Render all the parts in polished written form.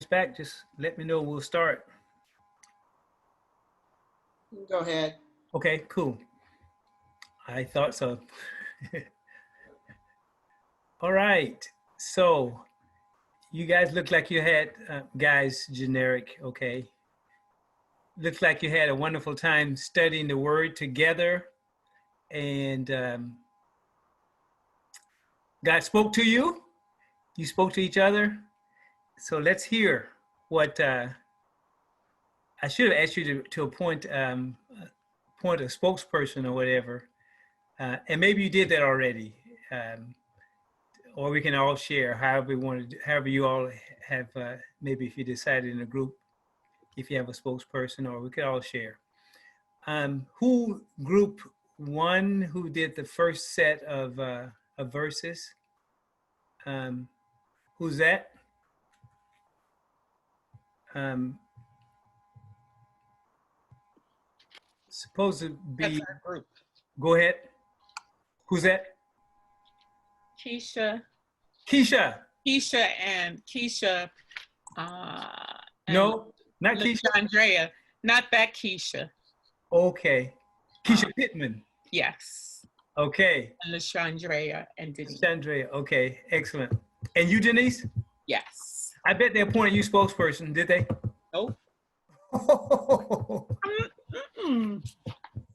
back, just let me know. We'll start. Go ahead. Okay, cool. I thought so. All right. So you guys look like you had, guys, generic, okay. Looks like you had a wonderful time studying the word together, and God spoke to you. You spoke to each other. So let's hear what I should have asked you to appoint a spokesperson or whatever, and maybe you did that already, or we can all share however we want to, however you all have. Maybe if you decided in a group, if you have a spokesperson, or we could all share. Who group one? Who did the first set of verses? Who's that? Supposed to be. That's our group. Go ahead. Who's that? Keisha. Keisha. Keisha and Keisha. No, not Keisha. Andrea. Not that Keisha. Okay. Keisha Pittman. Yes. Okay. And LaShandrea and Denise. LaShandrea. Okay. Excellent. And you, Denise? Yes. I bet they appointed you spokesperson, did they? Nope.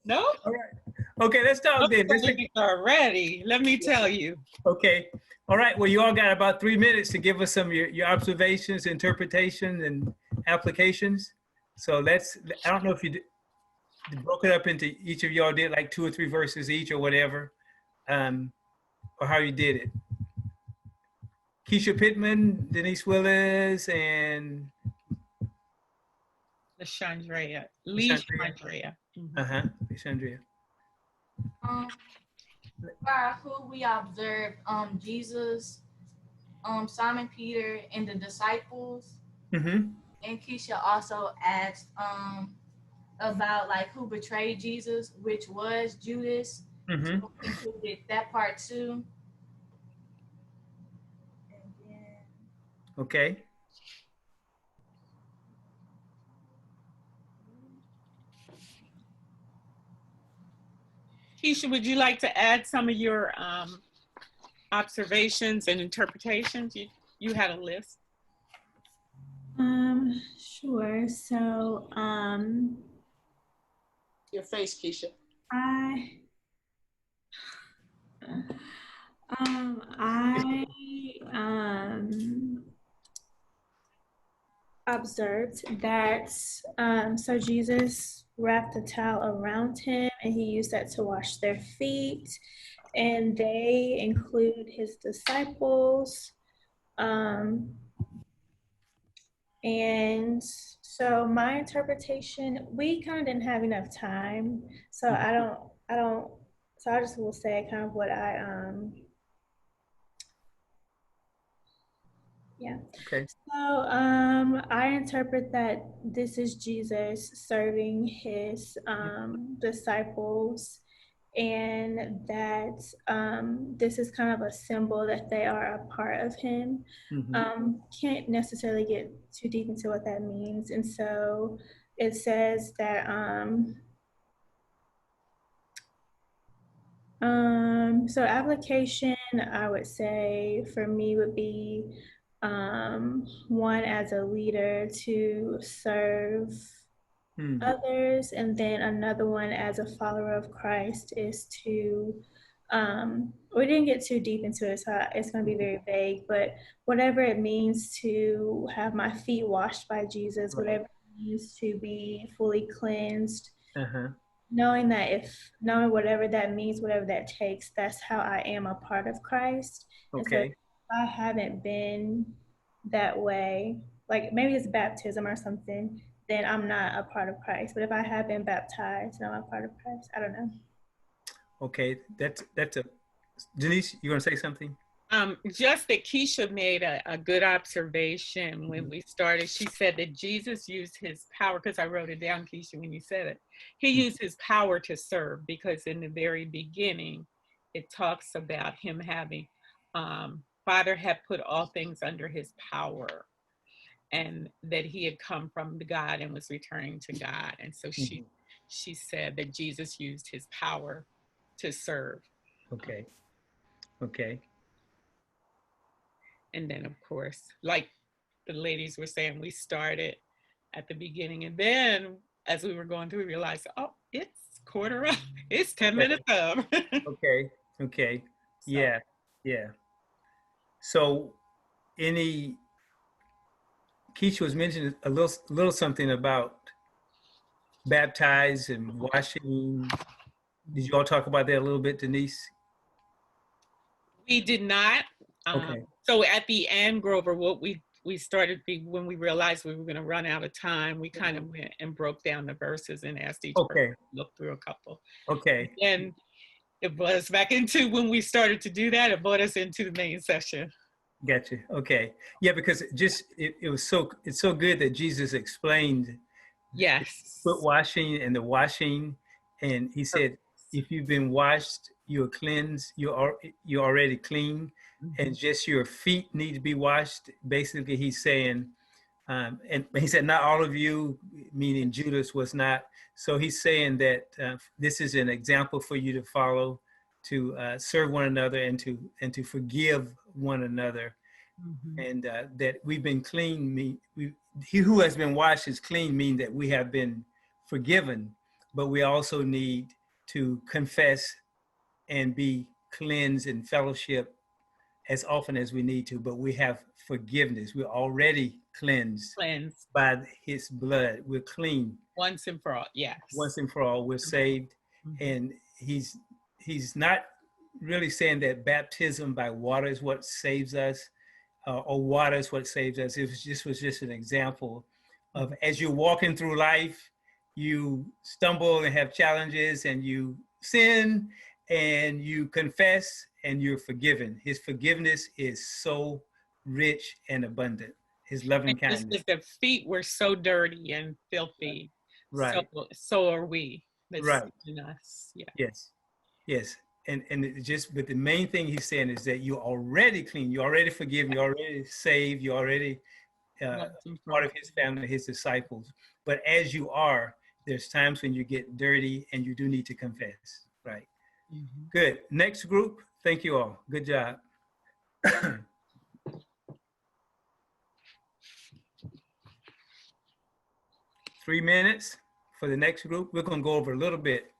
No. All right. Okay, let's talk then. Already, let me tell you. Okay. All right. Well, you all got about 3 minutes to give us some of your observations, interpretations, and applications. So let's, I don't know if you broke it up into, each of y'all did like 2 or 3 verses each or whatever, or how you did it. Keisha Pittman, Denise Willis, and LaShandrea. LaShandrea. LaShandrea. Who we observed, Jesus, Simon Peter, and the disciples. And Keisha also asked about like who betrayed Jesus, which was Judas. So we included that part too. And then, okay. Keisha, would you like to add some of your observations and interpretations? You had a list. Sure. So, Your face, Keisha. I observed that so Jesus wrapped a towel around him and he used that to wash their feet, and they include his disciples. And so my interpretation, we kind of didn't have enough time, so so I just will say kind of what Okay. So I interpret that this is Jesus serving his disciples, and that this is kind of a symbol that they are a part of him. Can't necessarily get too deep into what that means. And so it says that so application, I would say for me would be one as a leader to serve others, and then another one as a follower of Christ is to we didn't get too deep into it, so it's going to be very vague, but whatever it means to have my feet washed by Jesus, whatever it means to be fully cleansed, knowing whatever that means, whatever that takes, that's how I am a part of Christ. Okay. And so if I haven't been that way, like maybe it's baptism or something, then I'm not a part of Christ. But if I have been baptized and I'm a part of Christ, I don't know. Okay, that's a, Denise, you want to say something? Just that Keisha made a good observation when we started. She said that Jesus used his power, because I wrote it down, Keisha, when you said it. He used his power to serve, because in the very beginning, it talks about him having, Father had put all things under his power. and that he had come from God and was returning to God. And so she said that Jesus used his power to serve. Okay. Okay. And then, of course, like the ladies were saying, we started at the beginning, and then as we were going through, we realized, oh, it's quarter up. It's 10 minutes up. Okay. Okay. So, Yeah. Yeah. So Keisha was mentioning a little something about baptized and washing. Did you all talk about that a little bit, Denise? we did not. Okay. So at the end, Grover, what we started when we realized we were going to run out of time, we kind of went and broke down the verses and asked each person to look through a couple. Okay. And it brought us back into, when we started to do that, it brought us into the main session. Gotcha. Okay. Yeah, because it's so good that Jesus explained foot washing and the washing, and he said, if you've been washed, you're cleansed, you're already clean, and just your feet need to be washed. Basically, he's saying, and he said, not all of you, meaning Judas was not. So he's saying that this is an example for you to follow, to serve one another and to forgive one another, and that we've been clean. He who has been washed is clean, mean that we have been forgiven, but we also need to confess and be cleansed in fellowship as often as we need to, but we have forgiveness. We're already cleansed by his blood. We're clean. Once and for all, yes. Once and for all, we're saved. And he's not really saying that baptism by water is what saves us, or water is what saves us. It was just an example of, as you're walking through life, you stumble and have challenges and you sin and you confess and you're forgiven. His forgiveness is so rich and abundant. His loving kindness. Just the feet were so dirty and filthy. Right. So are we. That's right. In us. Yeah. Yes. Yes. And but the main thing he's saying is that you're already clean, you're already forgiven, you're already saved, you're already part of his family, his disciples. But as you are, there's times when you get dirty and you do need to confess. Right. Good. Next group. Thank you all. Good job. 3 minutes for the next group. We're going to go over a little bit.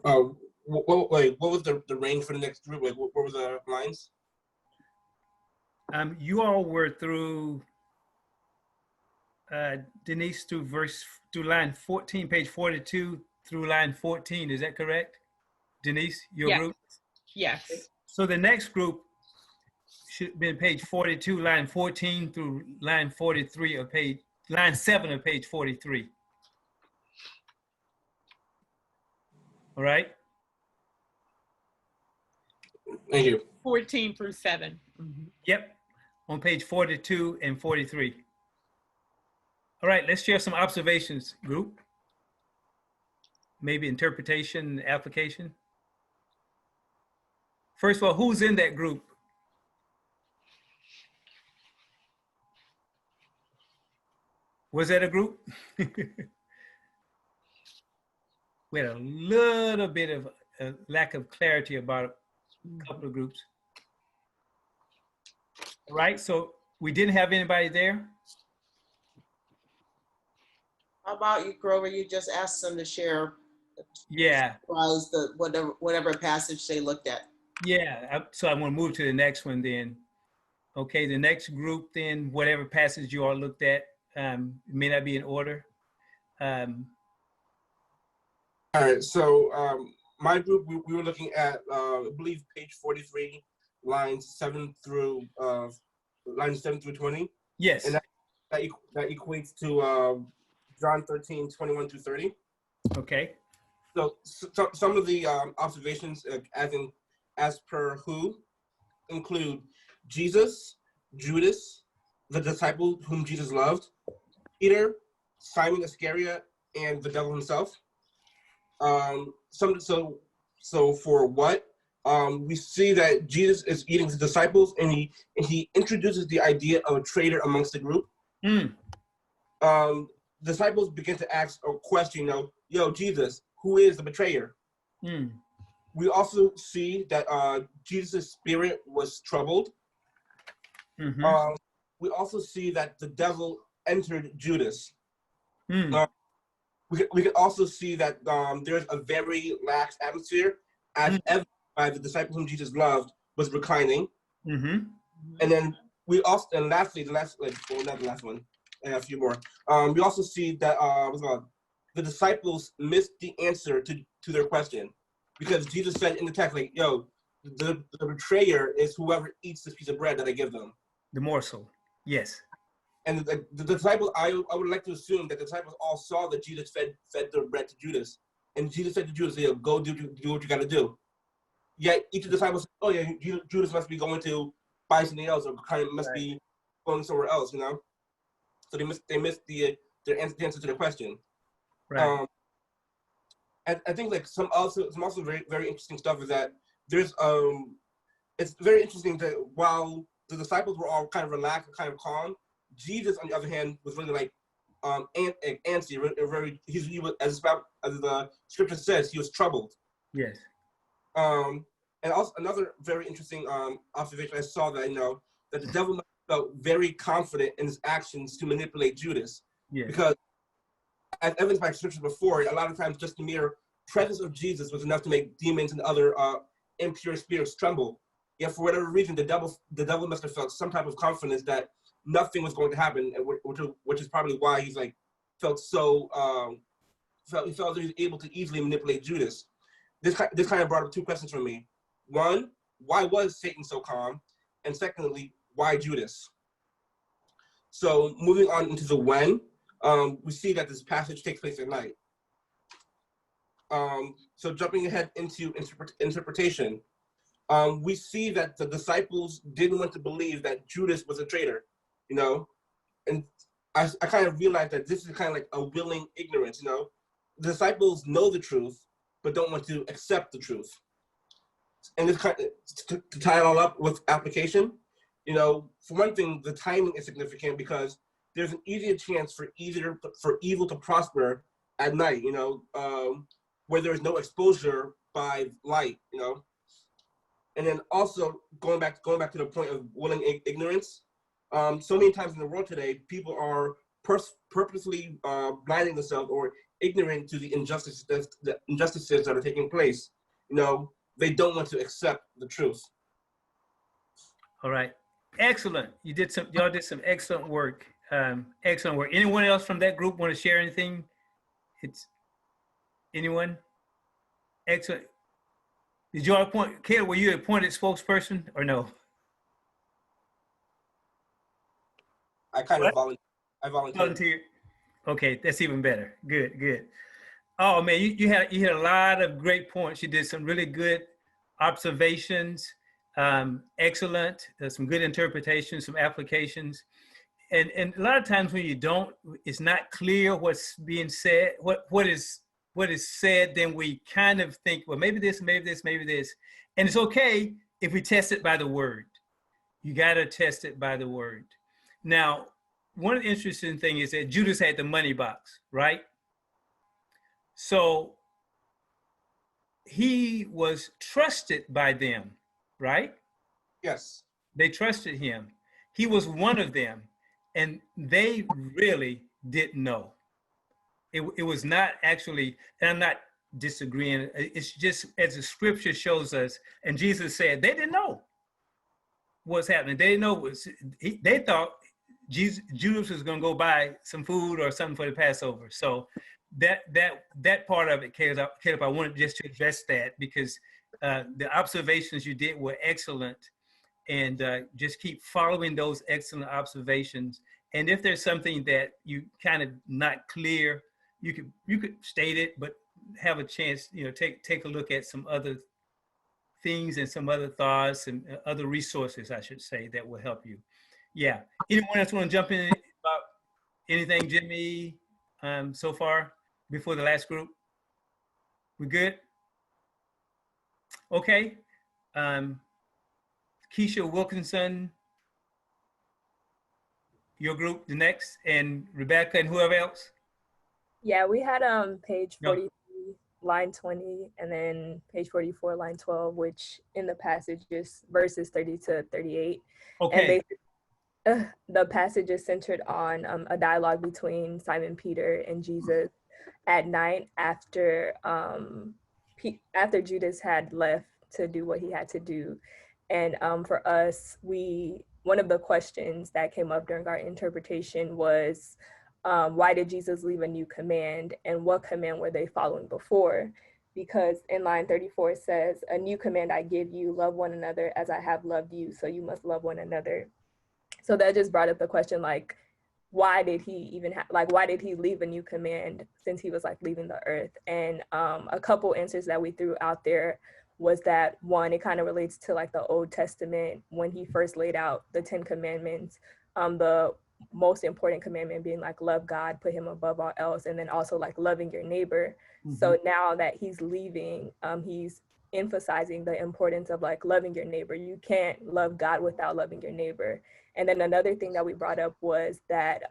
What was the range for the next group? Like, what were the lines? You all were through, Denise, through line 14, page 42 through line 14. Is that correct? Denise, your group? Yes. So the next group should be page 42, line 14 through line 43 of line 7 of page 43. All right. Thank you. 14 through 7. Yep. On page 42 and 43. All right, let's share some observations, group. Maybe interpretation, application. First of all, who's in that group? Was that a group? We had a little bit of a lack of clarity about a couple of groups. All right, so we didn't have anybody there. How about you, Grover? You just asked them to share. Yeah. Whatever passage they looked at. Yeah, so I'm going to move to the next one then. Okay, the next group then, whatever passage you all looked at, may not be in order. All right, so my group, we were looking at, I believe, page 43, lines 7 through 20. Yes. And that equates to John 13, 21 to 30. Okay. So some of the observations, as per who, include Jesus, Judas, the disciple whom Jesus loved, Peter, Simon Iscariot, and the devil himself. So So for what, we see that Jesus is eating his disciples, and he introduces the idea of a traitor amongst the group. Disciples begin to ask a question, yo, Jesus, who is the betrayer? We also see that Jesus' spirit was troubled. We also see that the devil entered Judas. We can also see that there's a very lax atmosphere, as evidenced by the disciple whom Jesus loved was reclining. And then we also, and lastly, not the last one, and a few more. We also see that the disciples missed the answer to their question, because Jesus said in the text, like, yo, the betrayer is whoever eats this piece of bread that I give them. The morsel, yes. And the disciples, I would like to assume that the disciples all saw that Jesus fed the bread to Judas, and Jesus said to Judas, "Yo, go do what you got to do." Yet each of the disciples said, "Oh yeah, Judas must be going to buy something else, or kind of must be going somewhere else," So they missed their answer to the question. Right. And I think like some also very very interesting stuff is that there's it's very interesting that while the disciples were all kind of relaxed and kind of calm, Jesus, on the other hand, was really like antsy. He was, as the scripture says, he was troubled. Yes. And also another very interesting observation I saw, that that the devil felt very confident in his actions to manipulate Judas. Yes. Because as evidenced by scripture before, a lot of times just the mere presence of Jesus was enough to make demons and other impure spirits tremble. Yet for whatever reason, the devil must have felt some type of confidence that nothing was going to happen, which is probably why he's like felt that he was able to easily manipulate Judas. This kind of brought up two questions for me. One, why was Satan so calm? And secondly, why Judas? So moving on into the when, we see that this passage takes place at night. So jumping ahead into interpretation, we see that the disciples didn't want to believe that Judas was a traitor, and I kind of realized that this is kind of like a willing ignorance. The disciples know the truth, but don't want to accept the truth. And this kind of, to tie it all up with application, for one thing, the timing is significant because there's an easier chance for evil to prosper at night, where there's no exposure by light, And then also going back to the point of willing ignorance, so many times in the world today, people are purposely blinding themselves or ignorant to the injustices that are taking place. They don't want to accept the truth. All right, excellent. Y'all did some excellent work. Excellent work. Anyone else from that group want to share anything? Anyone? Excellent. Did you all appoint, Caleb, were you appointed spokesperson or no? I kind of volunteered. Okay, that's even better. Good. Oh man, you had a lot of great points. You did some really good observations. Excellent. Some good interpretations, some applications. And a lot of times when it's not clear what's being said, what is said, then we kind of think, well, maybe this. And it's okay if we test it by the word. You got to test it by the word. Now, one of the interesting things is that Judas had the money box, right? So he was trusted by them, right? Yes. They trusted him. He was one of them, and they really didn't know. It was not actually, and I'm not disagreeing, it's just as the scripture shows us, and Jesus said they didn't know what's happening. They didn't know they thought Judas was going to go buy some food or something for the Passover. So that part of it, Caleb, I wanted just to address that because the observations you did were excellent, and just keep following those excellent observations. And if there's something that you kind of not clear, you could state it, but have a chance, take a look at some other things and some other thoughts and other resources, I should say, that will help you. Yeah. Anyone else want to jump in about anything, Jimmy, so far before the last group? We good? Okay. Keisha Wilkinson, your group, the next, and Rebecca and whoever else? Yeah, we had page No. 43, line 20, and then page 44, line 12, which in the passage is verses 30 to 38. Okay. And the passage is centered on a dialogue between Simon Peter and Jesus at night after after Judas had left to do what he had to do. And for us, one of the questions that came up during our interpretation was, why did Jesus leave a new command, and what command were they following before? Because in line 34 it says, a new command I give you, love one another as I have loved you, so you must love one another. So that just brought up the question, like, why did he even why did he leave a new command since he was like leaving the earth? And a couple answers that we threw out there was that, one, it kind of relates to like the Old Testament when he first laid out the 10 commandments, the most important commandment being like love God, put him above all else, and then also like loving your neighbor. So now that he's leaving, he's emphasizing the importance of like loving your neighbor. You can't love God without loving your neighbor. And then another thing that we brought up was that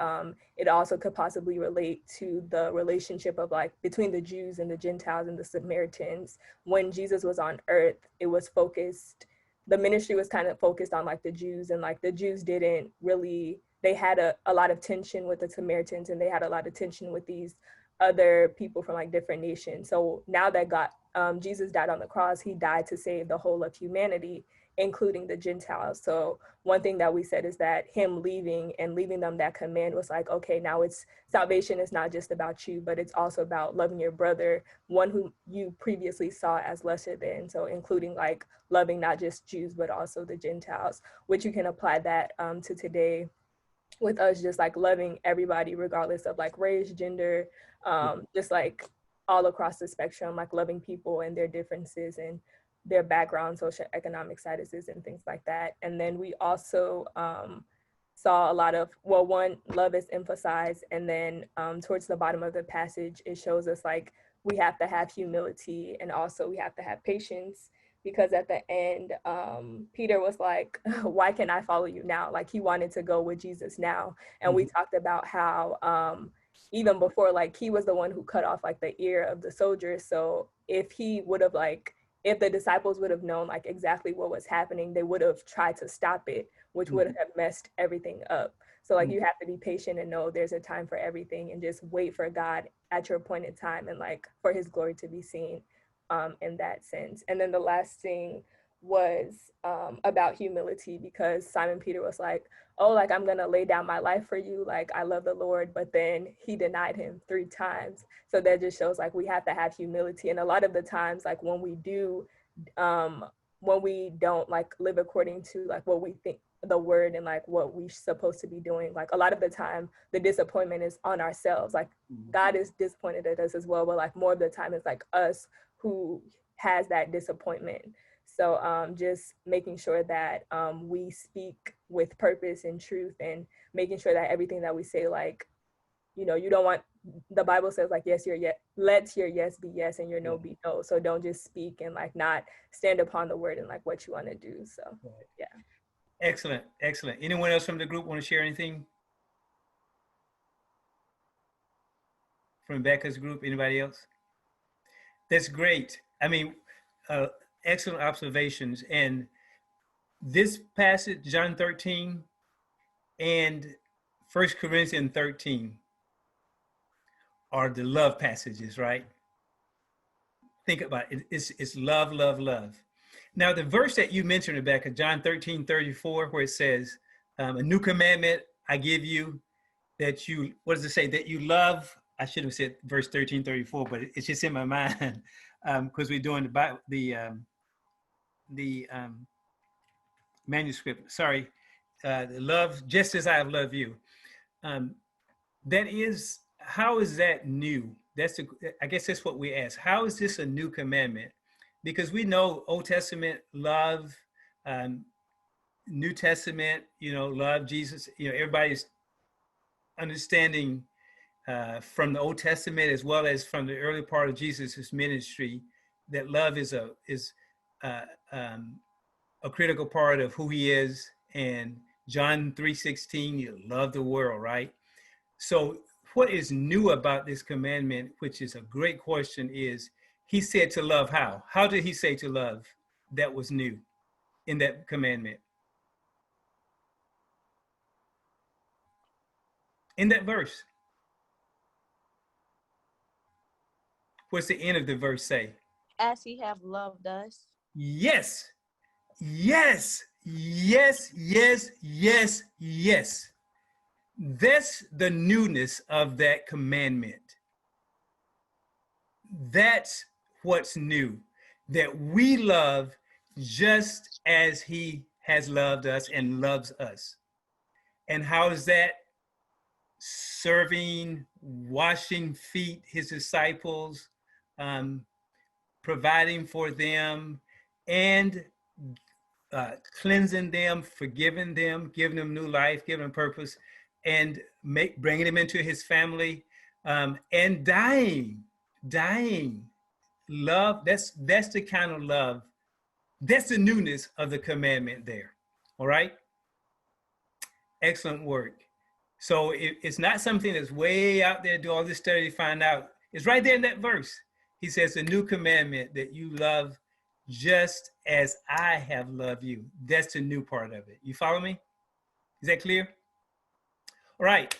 it also could possibly relate to the relationship of like between the Jews and the Gentiles and the Samaritans. When Jesus was on earth, it was focused, the ministry was kind of focused on like the Jews, and like the Jews didn't really, they had a lot of tension with the Samaritans, and they had a lot of tension with these other people from like different nations. So now that Jesus died on the cross, he died to save the whole of humanity, including the Gentiles. So one thing that we said is that him leaving them that command was like, okay, now it's salvation is not just about you, but it's also about loving your brother, one who you previously saw as lesser than. So including like loving not just Jews, but also the Gentiles, which you can apply that to today with us just like loving everybody regardless of like race, gender, just like all across the spectrum, like loving people and their differences and their background, socioeconomic statuses and things like that. And then we also saw a lot of, well, one, love is emphasized, and then towards the bottom of the passage, it shows us like we have to have humility, and also we have to have patience, because at the end, Peter was like, why can't I follow you now? Like he wanted to go with Jesus now. And we talked about how even before, like he was the one who cut off like the ear of the soldier. So if he would have if the disciples would have known like exactly what was happening, they would have tried to stop it, which would have messed everything up. So like you have to be patient and know there's a time for everything, and just wait for God at your appointed time, and like for his glory to be seen in that sense. And then the last thing was about humility, because Simon Peter was like, oh, like I'm gonna lay down my life for you, like I love the Lord, but then he denied him 3 times. So that just shows like we have to have humility. And a lot of the times, like when we don't like live according to like what we think the word and like what we're supposed to be doing, like a lot of the time the disappointment is on ourselves. Like God is disappointed at us as well, but like more of the time it's like us who has that disappointment. So just making sure that we speak with purpose and truth, and making sure that everything that we say, like, you don't want, the Bible says like, yes, let your yes be yes and your no be no. So don't just speak and like not stand upon the word and like what you want to do. So yeah. Excellent, excellent. Anyone else from the group want to share anything? From Becca's group, anybody else? That's great. I mean, excellent observations. And this passage, John 13 and 1 Corinthians 13, are the love passages, right? Think about it. It's love, love, love. Now, the verse that you mentioned, Rebecca, John 13:34, where it says, a new commandment I give you, that you, what does it say? That you love. I should have said verse 13:34, but it's just in my mind because we're doing the manuscript. Sorry, love just as I have loved you. That is, how is that new? I guess that's what we ask. How is this a new commandment? Because we know Old Testament love, New Testament, love Jesus. Everybody's understanding from the Old Testament as well as from the early part of Jesus's ministry that love is a critical part of who he is. And John 3:16, you love the world, right? So what is new about this commandment, which is a great question, is he said to love how? How did he say to love that was new in that commandment? In that verse. What's the end of the verse say? As he have loved us. Yes, yes, yes, yes, yes, yes. That's the newness of that commandment. That's what's new, that we love just as he has loved us and loves us. And how is that? Serving, washing feet, his disciples, providing for them, and cleansing them, forgiving them, giving them new life, giving them purpose, and bringing them into his family, and dying. Love, that's the kind of love, that's the newness of the commandment there. All right? Excellent work. So it's not something that's way out there, do all this study to find out. It's right there in that verse. He says, the new commandment, that you love just as I have loved you. That's the new part of it. You follow me? Is that clear? All right.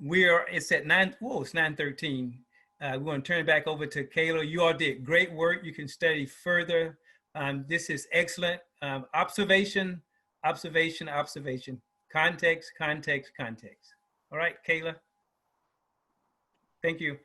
It's at 9:13. We're going to turn it back over to Kayla. You all did great work. You can study further. This is excellent. Observation. Context. All right, Kayla. Thank you.